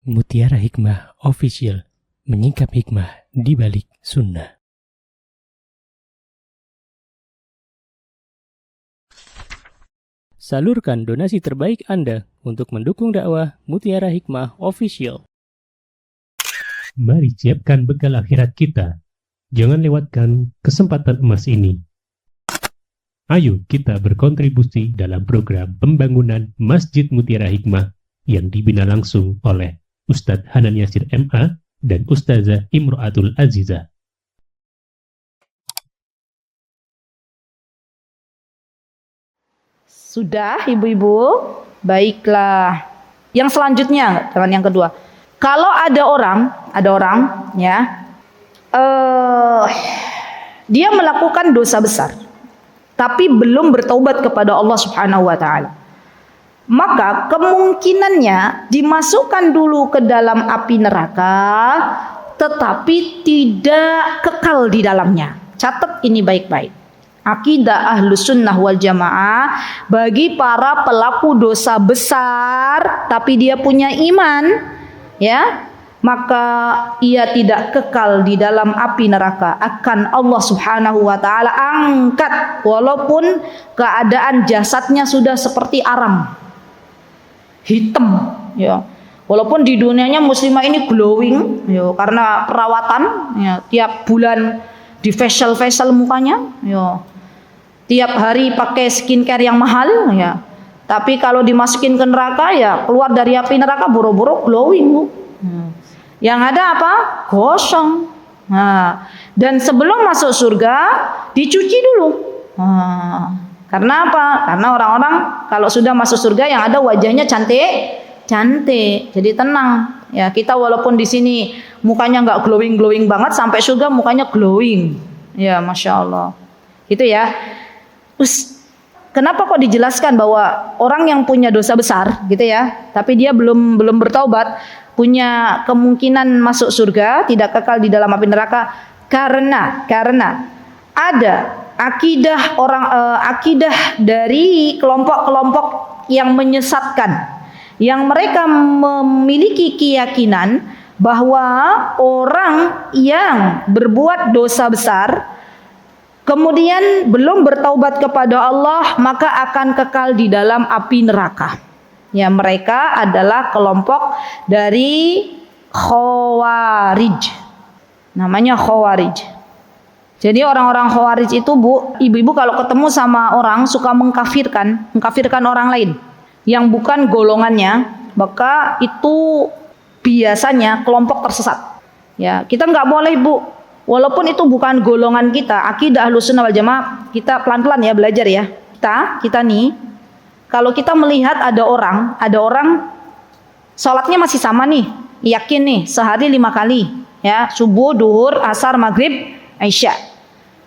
Mutiara Hikmah Official, menyingkap hikmah di balik sunnah. Salurkan donasi terbaik Anda untuk mendukung dakwah Mutiara Hikmah Official. Mari siapkan bekal akhirat kita. Jangan lewatkan kesempatan emas ini. Ayo kita berkontribusi dalam program pembangunan Masjid Mutiara Hikmah yang dibina langsung oleh Ustadz Hanan Yasir MA dan Ustazah Imro'atul Azizah. Sudah ibu-ibu? Baiklah. Yang selanjutnya, jangan yang kedua. Kalau ada orang ya, dia melakukan dosa besar, tapi belum bertaubat kepada Allah Subhanahu wa taala, maka kemungkinannya dimasukkan dulu ke dalam api neraka, tetapi tidak kekal di dalamnya. Catat ini baik-baik. Akidah Ahlus Sunnah wal Jamaah bagi para pelaku dosa besar tapi dia punya iman, ya, maka ia tidak kekal di dalam api neraka. Akan Allah Subhanahu wa taala angkat walaupun keadaan jasadnya sudah seperti arang, hitam, ya. Walaupun di dunianya muslimah ini glowing, ya, karena perawatan, ya, tiap bulan di facial mukanya, ya. Tiap hari pakai skincare yang mahal, ya. Tapi kalau dimasukin ke neraka, ya keluar dari api neraka boro-boro glowing, Bu. Yang ada apa? Gosong. Nah, dan sebelum masuk surga dicuci dulu. Karena apa? Karena orang-orang kalau sudah masuk surga yang ada wajahnya cantik. Jadi tenang. Ya, kita walaupun di sini mukanya nggak glowing banget, sampai surga mukanya glowing. Ya, masya Allah. Gitu ya. Terus kenapa kok dijelaskan bahwa orang yang punya dosa besar, gitu ya, tapi dia belum bertaubat, punya kemungkinan masuk surga, tidak kekal di dalam api neraka? Karena ada akidah dari kelompok-kelompok yang menyesatkan, yang mereka memiliki keyakinan bahwa orang yang berbuat dosa besar kemudian belum bertaubat kepada Allah maka akan kekal di dalam api neraka. Ya, mereka adalah kelompok dari Khawarij. Namanya Khawarij. Jadi orang-orang Khawarij itu, Bu, ibu-ibu kalau ketemu sama orang suka mengkafirkan orang lain yang bukan golongannya, maka itu biasanya kelompok tersesat. Ya, kita nggak boleh, Bu, walaupun itu bukan golongan kita, akidah Ahlus Sunnah wal Jamaah, kita pelan-pelan ya belajar ya. Kita nih, kalau kita melihat ada orang sholatnya masih sama nih, yakin nih sehari 5 kali, ya, subuh, duhur, asar, maghrib, isya,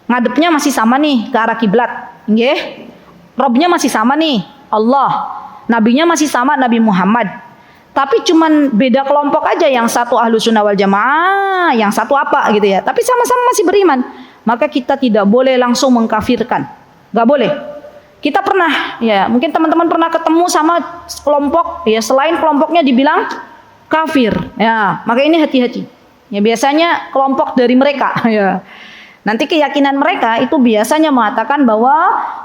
ngadepnya masih sama nih ke arah kiblat, nggih, robnya masih sama nih, Allah. Nabinya masih sama, Nabi Muhammad. Tapi cuman beda kelompok aja, yang satu Ahlus Sunnah wal Jamaah, yang satu apa gitu ya. Tapi sama-sama masih beriman. Maka kita tidak boleh langsung mengkafirkan. Gak boleh. Kita pernah, ya, mungkin teman-teman pernah ketemu sama kelompok, ya, selain kelompoknya dibilang kafir. Ya, maka ini hati-hati. Ya, biasanya kelompok dari mereka, ya. Nanti keyakinan mereka itu biasanya mengatakan bahwa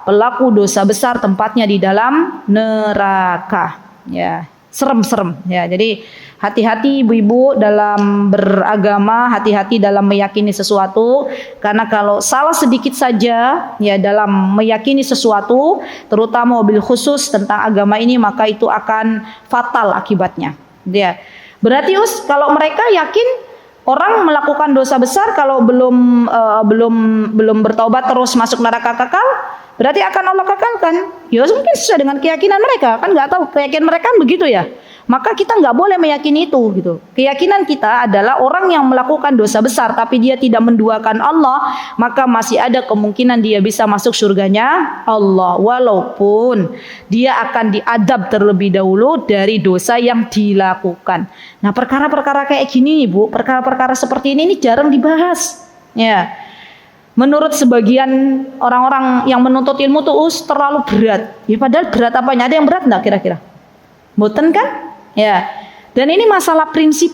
pelaku dosa besar tempatnya di dalam neraka. Ya, serem. Ya, jadi hati-hati ibu-ibu dalam beragama, hati-hati dalam meyakini sesuatu, karena kalau salah sedikit saja ya dalam meyakini sesuatu, terutama mobil khusus tentang agama ini, maka itu akan fatal akibatnya. Ya. Berarti kalau mereka yakin orang melakukan dosa besar kalau belum bertaubat terus masuk neraka kekal, berarti akan Allah kekalkan. Ya mungkin sesuai dengan keyakinan mereka, kan nggak tahu keyakinan mereka kan begitu ya. Maka kita nggak boleh meyakini itu gitu. Keyakinan kita adalah orang yang melakukan dosa besar tapi dia tidak menduakan Allah, maka masih ada kemungkinan dia bisa masuk surganya Allah, walaupun dia akan diadab terlebih dahulu dari dosa yang dilakukan. Nah, perkara-perkara kayak gini, Bu, perkara-perkara seperti ini jarang dibahas. Ya. Menurut sebagian orang-orang yang menuntut ilmu tuh terlalu berat. Ya padahal berat apanya? Ada yang berat enggak kira-kira? Mboten kan? Ya. Dan ini masalah prinsip,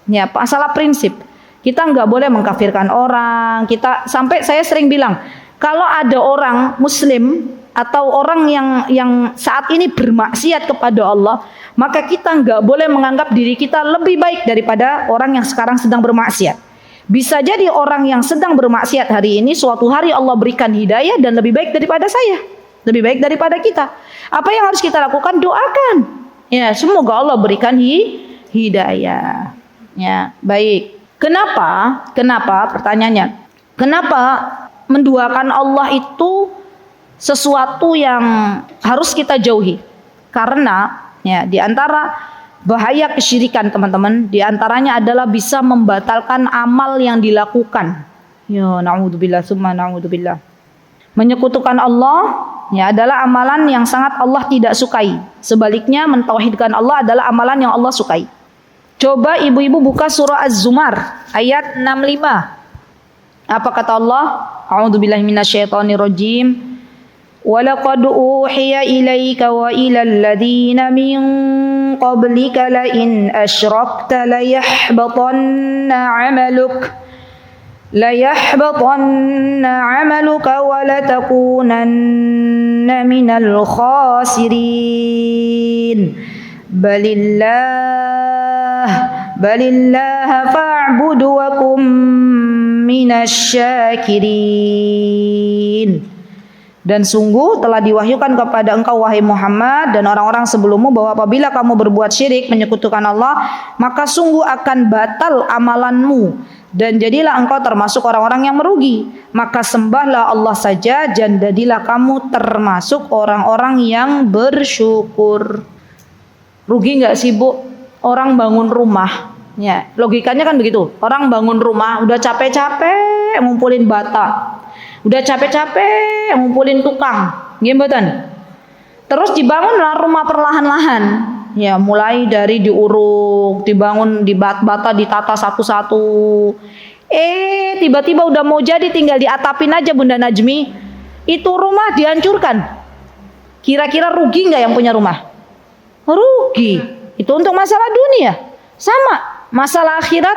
ya, masalah prinsip. Kita nggak boleh mengkafirkan orang. Sampai saya sering bilang, kalau ada orang Muslim atau orang yang saat ini bermaksiat kepada Allah, maka kita nggak boleh menganggap diri kita lebih baik daripada orang yang sekarang sedang bermaksiat. Bisa jadi orang yang sedang bermaksiat hari ini, suatu hari Allah berikan hidayah dan lebih baik daripada saya, lebih baik daripada kita. Apa yang harus kita lakukan? Doakan. Ya, semoga Allah berikan hidayah. Ya, baik. Kenapa? Pertanyaannya, kenapa menduakan Allah itu sesuatu yang harus kita jauhi? Karena ya, di antara bahaya kesyirikan, teman-teman, di antaranya adalah bisa membatalkan amal yang dilakukan. Ya, naudzubillah summa naudzubillah. Menyekutukan Allah ya adalah amalan yang sangat Allah tidak sukai. Sebaliknya, mentauhidkan Allah adalah amalan yang Allah sukai. Coba ibu-ibu buka surah Az-Zumar ayat 65. Apa kata Allah? A'udzubillahi minasyaitonirrajim. Wa laqad uhiya ilaika wa ilal ladzina min qablika la in asyrakta la yahbatanna 'amaluka wa la takunanna minal khasirin. Balillah fa'budu wa kum minasyakirin. Dan sungguh telah diwahyukan kepada engkau wahai Muhammad dan orang-orang sebelummu bahwa apabila kamu berbuat syirik menyekutukan Allah, maka sungguh akan batal amalanmu dan jadilah engkau termasuk orang-orang yang merugi. Maka sembahlah Allah saja dan jadilah kamu termasuk orang-orang yang bersyukur. Rugi nggak sih, Bu? Orang bangun rumah, ya logikanya kan begitu. Orang bangun rumah udah capek-capek ngumpulin bata, udah capek-capek ngumpulin tukang, gimana? Terus dibangunlah rumah perlahan-lahan, ya mulai dari diuruk, dibangun, bata ditata satu-satu. Tiba-tiba udah mau jadi, tinggal diatapin aja Bunda Najmi, itu rumah dihancurkan. Kira-kira rugi nggak yang punya rumah? Rugi. Itu untuk masalah dunia. Sama masalah akhirat.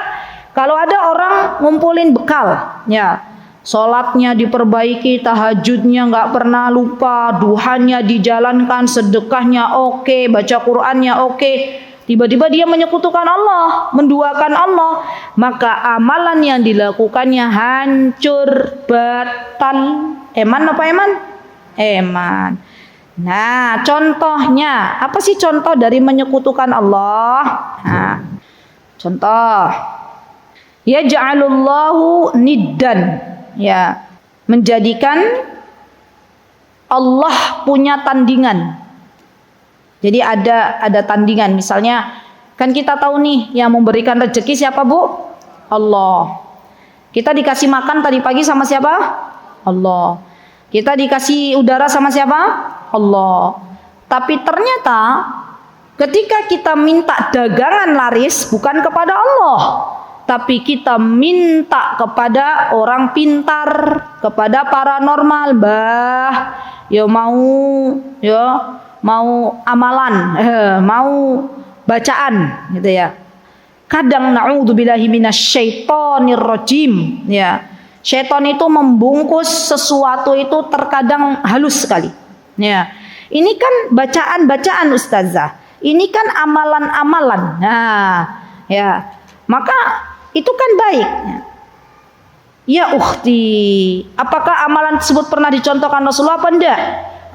Kalau ada orang ngumpulin bekal, ya sholatnya diperbaiki, tahajudnya nggak pernah lupa, duhanya dijalankan, sedekahnya oke, baca Qur'annya oke. Tiba-tiba dia menyekutukan Allah, menduakan Allah, maka amalan yang dilakukannya hancur, batal. Eman apa eman? Eman. Nah, contohnya, apa sih contoh dari menyekutukan Allah? Nah, contoh, ya ja'alullahu niddan, ya menjadikan Allah punya tandingan. Jadi ada tandingan, misalnya kan kita tahu nih yang memberikan rezeki siapa, Bu? Allah. Kita dikasih makan tadi pagi sama siapa? Allah. Kita dikasih udara sama siapa? Allah. Tapi ternyata ketika kita minta dagangan laris bukan kepada Allah, tapi kita minta kepada orang pintar, kepada paranormal, Mbah, mau amalan, mau bacaan gitu ya. Kadang naudzubillahi minasyaitonirrajim, ya. Syaitan itu membungkus sesuatu itu terkadang halus sekali. Ya. Ini kan bacaan-bacaan Ustazah. Ini kan amalan-amalan. Nah, ya. Maka itu kan baik. Ya ukhti, apakah amalan tersebut pernah dicontohkan Rasulullah apa enggak?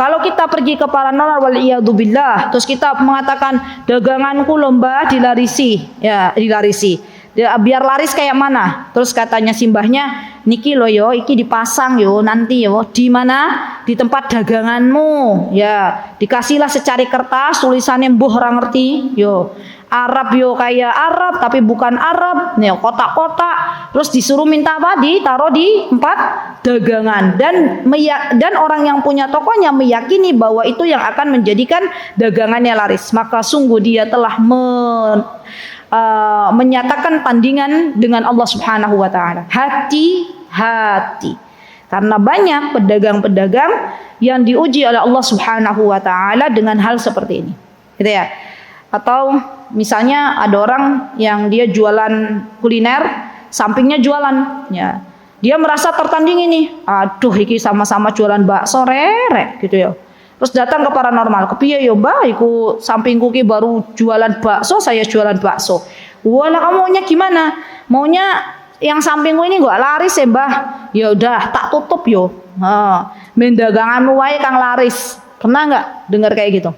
Kalau kita pergi ke paranormal waliyadzubillah, terus kita mengatakan daganganku lomba dilarisi, ya dilarisi. Biar laris kayak mana? Terus katanya simbahnya, niki lo yo, iki dipasang yo, nanti yo, di mana? Di tempat daganganmu, ya. Dikasihlah secari kertas, tulisannya mbuh orang ngerti, yo. Arab yo kayak Arab, tapi bukan Arab, nih kotak-kotak. Terus disuruh minta apa? Ditaruh di tempat dagangan dan orang yang punya tokonya meyakini bahwa itu yang akan menjadikan dagangannya laris. Maka sungguh dia telah menyatakan tandingan dengan Allah Subhanahu wa taala. Hati-hati. Karena banyak pedagang-pedagang yang diuji oleh Allah Subhanahu wa taala dengan hal seperti ini. Gitu ya. Atau misalnya ada orang yang dia jualan kuliner, sampingnya jualan, ya. Dia merasa tertandingi nih. Aduh, iki sama-sama jualan bakso rerek gitu ya. Terus datang ke paranormal, kepiye yo Mbah, iku sampingku ki baru jualan bakso, saya jualan bakso. Wah, kamu maunya gimana? Maunya yang sampingku ini gak laris ya Mbah. Ya udah, tak tutup yo. Mendaganganmu wae kang laris. Pernah nggak dengar kayak gitu?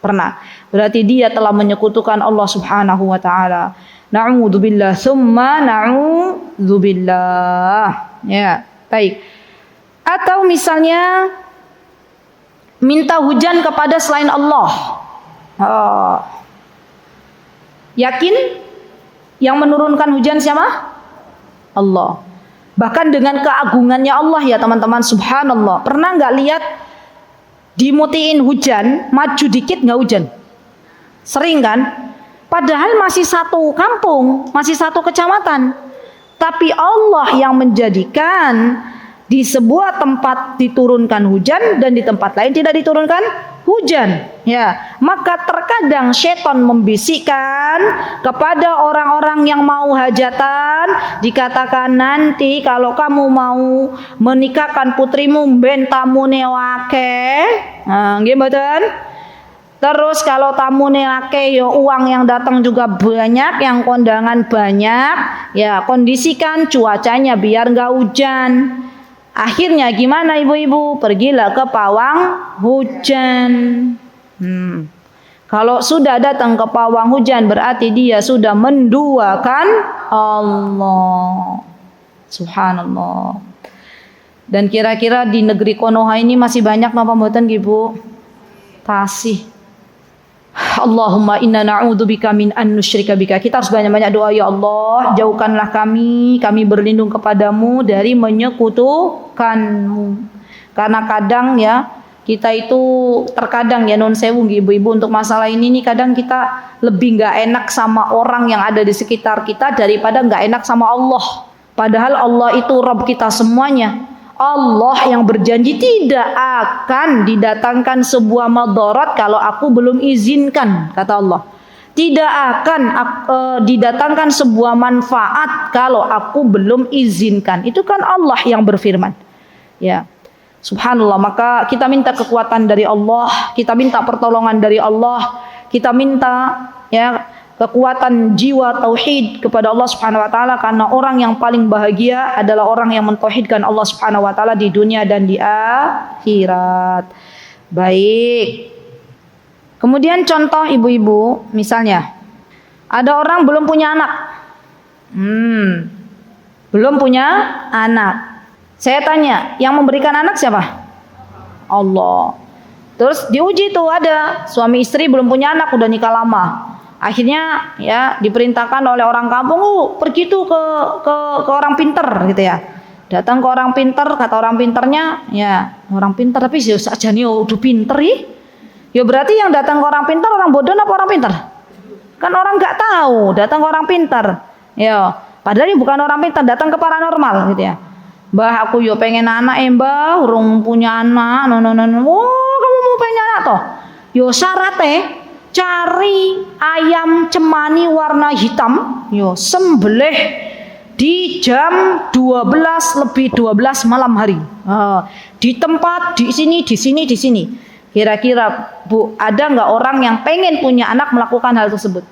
Pernah. Berarti dia telah menyekutukan Allah Subhanahu wa taala. Na'udzubillah, summa na'udzubillah. Ya, baik. Atau misalnya minta hujan kepada selain Allah. Yakin yang menurunkan hujan siapa? Allah. Bahkan dengan keagungannya Allah ya teman-teman, subhanallah. Pernah nggak lihat dimutiin hujan, maju dikit nggak hujan? Sering kan? Padahal masih satu kampung, masih satu kecamatan. Tapi Allah yang menjadikan di sebuah tempat diturunkan hujan dan di tempat lain tidak diturunkan hujan. Ya, maka terkadang setan membisikkan kepada orang-orang yang mau hajatan, dikatakan nanti kalau kamu mau menikahkan putrimu ben tamune wake. Nggih mboten? Terus kalau tamune akeh ya uang yang datang juga banyak, yang kondangan banyak, ya kondisikan cuacanya biar enggak hujan. Akhirnya gimana ibu-ibu? Pergilah ke pawang hujan. Kalau sudah datang ke pawang hujan berarti dia sudah menduakan Allah. Subhanallah. Dan kira-kira di negeri Konoha ini masih banyak napa mboten ibu? Tasih. Allahumma inna na'udzubika min an nusyrika bika. Kita harus banyak-banyak doa, ya Allah, jauhkanlah kami berlindung kepadamu dari menyekutukanmu. Karena kadang ya kita itu terkadang ya non sewu ibu-ibu untuk masalah ini nih, kadang kita lebih nggak enak sama orang yang ada di sekitar kita daripada nggak enak sama Allah. Padahal Allah itu Rabb kita semuanya. Allah yang berjanji tidak akan didatangkan sebuah madarat kalau aku belum izinkan, kata Allah. Tidak akan didatangkan sebuah manfaat kalau aku belum izinkan. Itu kan Allah yang berfirman. Ya. Subhanallah, maka kita minta kekuatan dari Allah, kita minta pertolongan dari Allah, kita minta ya kekuatan jiwa tauhid kepada Allah Subhanahu wa taala, karena orang yang paling bahagia adalah orang yang mentauhidkan Allah Subhanahu wa taala di dunia dan di akhirat. Baik. Kemudian contoh ibu-ibu, misalnya ada orang belum punya anak. Belum punya anak. Saya tanya, yang memberikan anak siapa? Allah. Terus diuji tuh, ada suami istri belum punya anak, udah nikah lama. Akhirnya ya diperintahkan oleh orang kampung, pergi tuh ke orang pinter gitu ya. Datang ke orang pinter, kata orang pinternya, ya orang pinter tapi saja nih udah pinter ya berarti yang datang ke orang pinter orang bodoh apa orang pinter? Kan orang nggak tahu, datang ke orang pinter. Ya, padahal ini bukan orang pinter, datang ke paranormal gitu ya. Mbah aku yo pengen anak mbah, urung punya anak. No. Oh, kamu mau pengen anak toh? Yo syaratnya cari ayam cemani warna hitam, yo sembelih di jam 12 lebih 12 malam hari. Di tempat di sini. Kira-kira Bu, ada nggak orang yang pengen punya anak melakukan hal tersebut?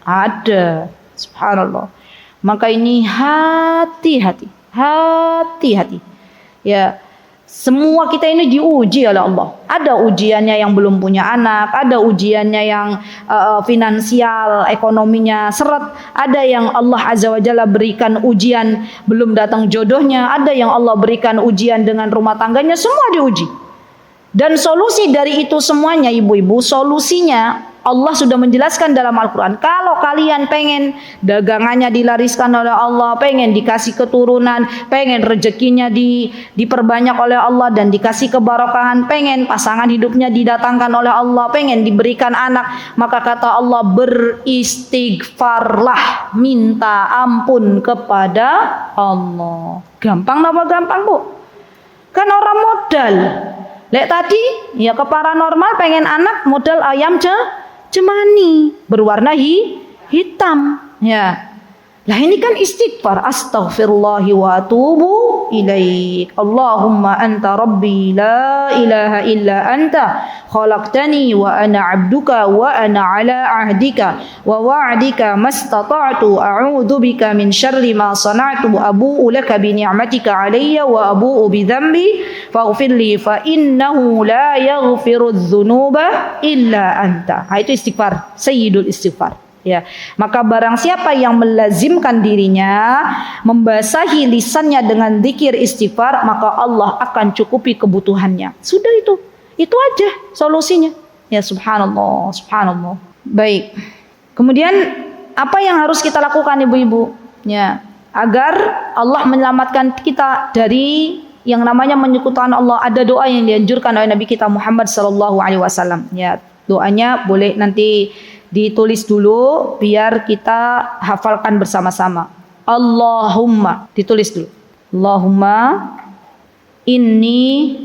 Ada. Subhanallah. Maka ini hati-hati. Ya. Semua kita ini diuji oleh Allah. Ada ujiannya yang belum punya anak, ada ujiannya yang finansial, ekonominya seret, ada yang Allah Azza wa Jalla berikan ujian belum datang jodohnya, ada yang Allah berikan ujian dengan rumah tangganya, semua diuji. Dan solusi dari itu semuanya ibu-ibu, solusinya Allah sudah menjelaskan dalam Al-Quran. Kalau kalian pengen dagangannya dilariskan oleh Allah, pengen dikasih keturunan, pengen rezekinya diperbanyak oleh Allah dan dikasih keberkahan, pengen pasangan hidupnya didatangkan oleh Allah, pengen diberikan anak, maka kata Allah, beristighfarlah, minta ampun kepada Allah. Gampang apa gampang Bu? Kan orang modal. Lek tadi ya ke paranormal pengen anak, modal ayam cemani, berwarna hitam. Ya. Lah ini kan istighfar. Astaghfirullahi wa atubu ilaik. Allahumma anta rabbi la ilaha illa anta khalaqtani wa ana abduka wa ana ala ahdika wa wa'dika mastata'tu a'udzu bika min syarri ma sana'tu abu'u laka bi ni'matika alayya wa abu'u bi dhanbi faghfirli fa innahu la yaghfiru dzunuba illa anta. Itu istighfar, sayyidul istighfar. Ya, maka barang siapa yang melazimkan dirinya membasahi lisannya dengan zikir istighfar, maka Allah akan cukupi kebutuhannya. Sudah itu aja solusinya. Ya subhanallah, subhanallah. Baik. Kemudian apa yang harus kita lakukan ibu-ibu? Ya, agar Allah menyelamatkan kita dari yang namanya menyekutukan Allah. Ada doa yang dianjurkan oleh Nabi kita Muhammad SAW. Ya, doanya boleh nanti ditulis dulu biar kita hafalkan bersama-sama. Allahumma, ditulis dulu. Allahumma inni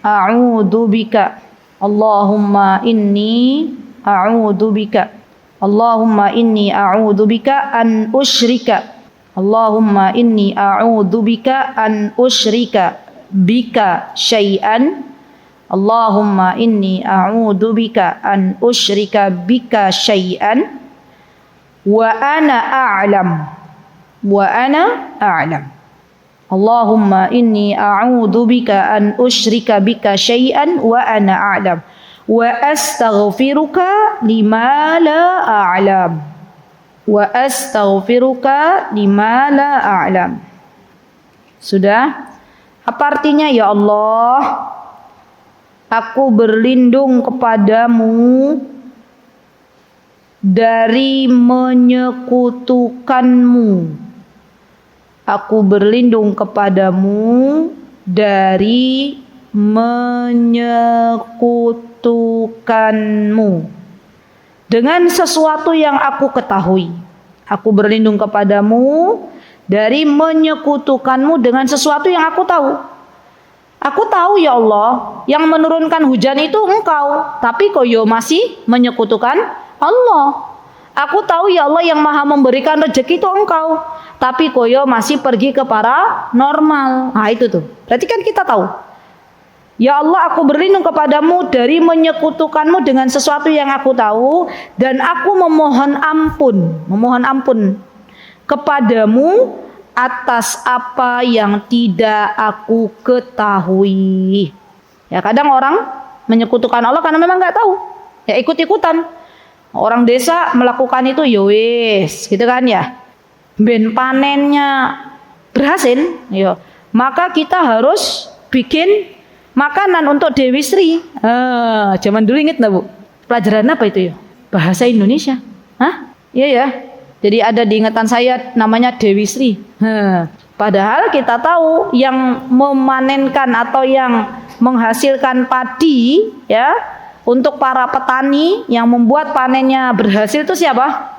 a'udzubika. Allahumma inni a'udzubika. Allahumma inni a'udzubika an usyrika. Allahumma inni a'udzubika an usyrika bika syai'an. Allahumma inni a'udzubika an usyrika bika syai'an wa ana a'lam. Allahumma inni a'udzubika an usyrika bika syai'an wa ana a'lam wa astaghfiruka lima la a'lam. Wa astaghfiruka lima la a'lam. Sudah? Apa artinya ya Allah? Aku berlindung kepadamu dari menyekutukanmu. Aku berlindung kepadamu dari menyekutukanmu dengan sesuatu yang aku ketahui. Aku berlindung kepadamu dari menyekutukanmu dengan sesuatu yang aku tahu. Aku tahu ya Allah, yang menurunkan hujan itu Engkau, tapi kok yo masih menyekutukan Allah. Aku tahu ya Allah, yang maha memberikan rezeki itu Engkau, tapi kok yo masih pergi ke paranormal. Nah itu tuh, berarti kan kita tahu. Ya Allah, aku berlindung kepadamu dari menyekutukanmu dengan sesuatu yang aku tahu, dan aku memohon ampun kepadamu atas apa yang tidak aku ketahui. Ya kadang orang menyekutukan Allah karena memang nggak tahu. Ya ikut-ikutan. Orang desa melakukan itu yowes, gitu kan ya. Ben panennya berhasil, yo. Maka kita harus bikin makanan untuk Dewi Sri. Zaman dulu inget nggak Bu? Pelajaran apa itu ya? Bahasa Indonesia. Hah? Iya ya. Jadi ada di ingatan saya namanya Dewi Sri. Padahal kita tahu yang memanenkan atau yang menghasilkan padi ya untuk para petani yang membuat panennya berhasil itu siapa?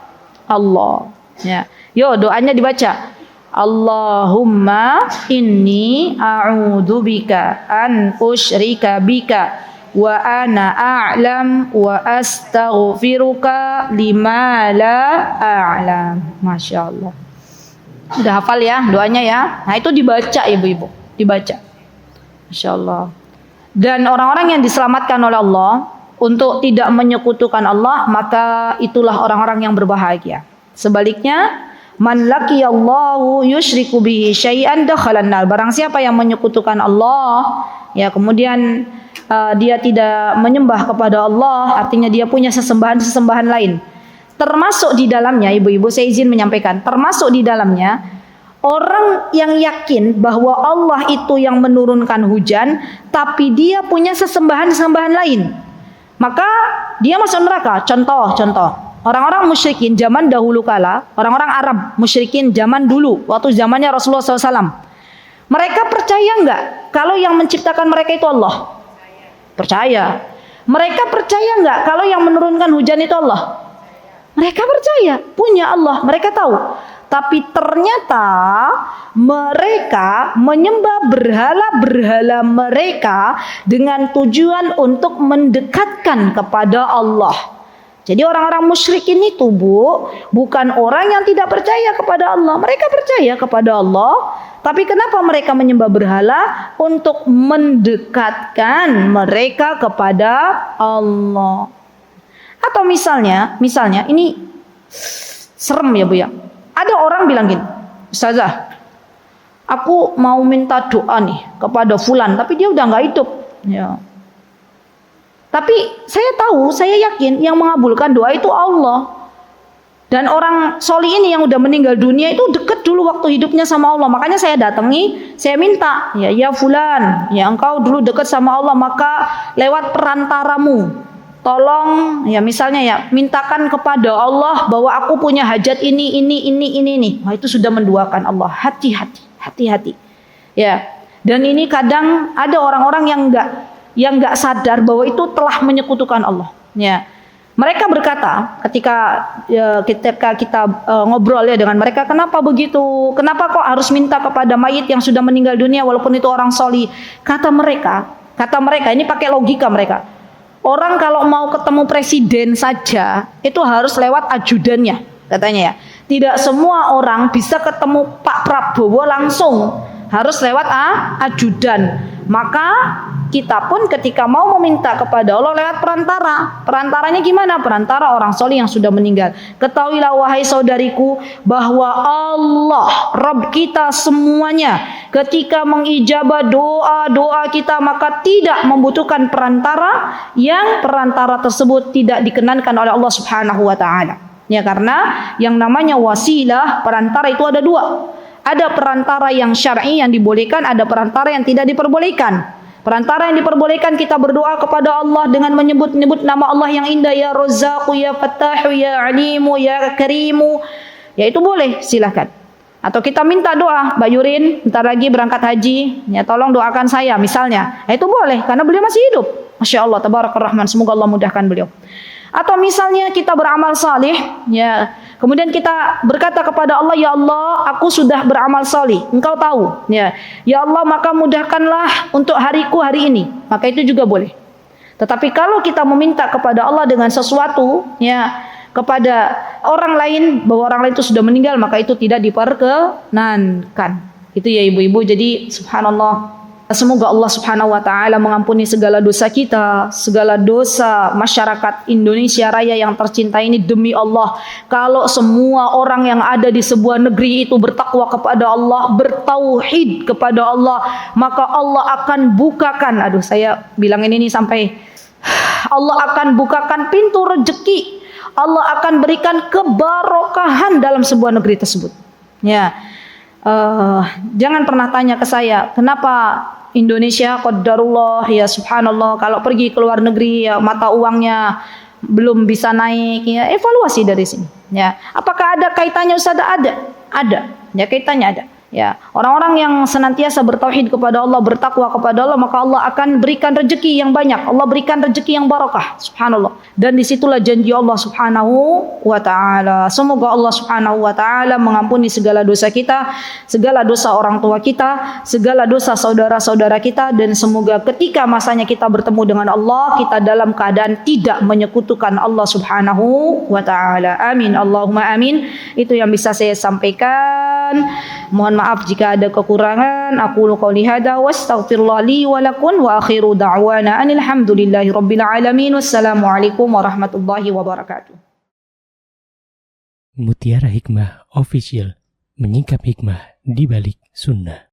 Allah. Ya. Yo doanya dibaca. Allahumma inni a'udzubika an usyrika bika wa ana a'lam wa astaghfiruka lima la a'lam. Masya Allah. Udah hafal ya doanya ya. Nah itu dibaca ibu-ibu, dibaca. Masya Allah. Dan orang-orang yang diselamatkan oleh Allah untuk tidak menyekutukan Allah, maka itulah orang-orang yang berbahagia. Sebaliknya, man laqiyallahu yusyriku bihi syai'an dakhalan nar. Barang siapa yang menyekutukan Allah, ya kemudian dia tidak menyembah kepada Allah, artinya dia punya sesembahan-sesembahan lain. Termasuk di dalamnya, ibu-ibu saya izin menyampaikan, termasuk di dalamnya orang yang yakin bahwa Allah itu yang menurunkan hujan, tapi dia punya sesembahan-sesembahan lain, maka dia masuk neraka. Contoh, orang-orang musyrikin zaman dahulu kala, orang-orang Arab musyrikin zaman dulu, waktu zamannya Rasulullah SAW, mereka percaya enggak kalau yang menciptakan mereka itu Allah? Percaya. Mereka percaya enggak kalau yang menurunkan hujan itu Allah? Mereka percaya, punya Allah, mereka tahu. Tapi ternyata mereka menyembah berhala-berhala mereka dengan tujuan untuk mendekatkan kepada Allah. Jadi orang-orang musyrikin itu, Bu, bukan orang yang tidak percaya kepada Allah. Mereka percaya kepada Allah, tapi kenapa mereka menyembah berhala? Untuk mendekatkan mereka kepada Allah. Atau misalnya ini serem ya, Bu ya. Ada orang bilang gini, Ustazah, aku mau minta doa nih kepada fulan, tapi dia udah nggak hidup. Ya. Tapi saya yakin yang mengabulkan doa itu Allah. Dan orang soli ini yang udah meninggal dunia itu deket dulu waktu hidupnya sama Allah. Makanya saya datangi, saya minta, ya fulan, ya engkau dulu deket sama Allah, maka lewat perantaramu, tolong ya misalnya ya mintakan kepada Allah bahwa aku punya hajat ini. Wah, itu sudah menduakan Allah. Hati-hati. Ya. Dan ini kadang ada orang-orang yang nggak sadar bahwa itu telah menyekutukan Allah. Ya, mereka berkata ketika kita ngobrol ya dengan mereka, kenapa begitu? Kenapa kok harus minta kepada mayit yang sudah meninggal dunia walaupun itu orang solih? Kata mereka ini pakai logika mereka. Orang kalau mau ketemu presiden saja itu harus lewat ajudannya, katanya ya. Tidak semua orang bisa ketemu Pak Prabowo langsung, harus lewat ajudan. Maka kita pun ketika mau meminta kepada Allah lewat perantara. Perantaranya gimana? Perantara orang soleh yang sudah meninggal. Ketahuilah wahai saudariku bahwa Allah Rabb kita semuanya ketika mengijabah doa kita maka tidak membutuhkan perantara yang perantara tersebut tidak dikenankan oleh Allah Subhanahu wa taala. Ya, karena yang namanya wasilah perantara itu ada dua. Ada perantara yang syar'i yang dibolehkan, ada perantara yang tidak diperbolehkan. Perantara yang diperbolehkan kita berdoa kepada Allah dengan menyebut nama Allah yang indah, ya Razzaqu, ya Fattahu, ya Alimu, ya Karimu. Ya itu boleh, silakan. Atau kita minta doa, Mbak Yurin bentar lagi berangkat haji, ya tolong doakan saya misalnya. Ya, itu boleh karena beliau masih hidup. Masya Allah, Tabarakar Rahman, semoga Allah mudahkan beliau. Atau misalnya kita beramal salih, ya, kemudian kita berkata kepada Allah, ya Allah, aku sudah beramal salih, engkau tahu, ya Allah, maka mudahkanlah untuk hariku hari ini, maka itu juga boleh. Tetapi kalau kita meminta kepada Allah dengan sesuatu, ya, kepada orang lain, bahwa orang lain itu sudah meninggal, maka itu tidak diperkenankan. Itu ya ibu-ibu. Jadi subhanallah, semoga Allah Subhanahu wa taala mengampuni segala dosa kita, segala dosa masyarakat Indonesia Raya yang tercinta ini. Demi Allah, kalau semua orang yang ada di sebuah negeri itu bertakwa kepada Allah, bertauhid kepada Allah, maka Allah akan bukakan, saya bilangin ini sampai, Allah akan bukakan pintu rezeki. Allah akan berikan kebarokahan dalam sebuah negeri tersebut. Ya, jangan pernah tanya ke saya, kenapa Indonesia qadarullah, ya subhanallah, kalau pergi ke luar negeri ya mata uangnya belum bisa naik, ya evaluasi dari sini. Ya, apakah ada kaitannya Ustaz? Ada. Ya, kaitannya ada. Ya, orang-orang yang senantiasa bertauhid kepada Allah, bertakwa kepada Allah, maka Allah akan berikan rezeki yang banyak. Allah berikan rezeki yang barakah, subhanallah. Dan disitulah janji Allah Subhanahu wa taala. Semoga Allah Subhanahu wa taala mengampuni segala dosa kita, segala dosa orang tua kita, segala dosa saudara-saudara kita, dan semoga ketika masanya kita bertemu dengan Allah, kita dalam keadaan tidak menyekutukan Allah Subhanahu wa taala. Amin, Allahumma amin. Itu yang bisa saya sampaikan. Mohon maaf jika ada kekurangan. Aqulu qouli hadza wa astaghfirullah li wa lakum wa akhiru da'wana anil hamdulillahi rabbil alamin. Wassalamualaikum warahmatullahi wabarakatuh. Mutiara Hikmah Official, menyingkap hikmah di balik sunnah.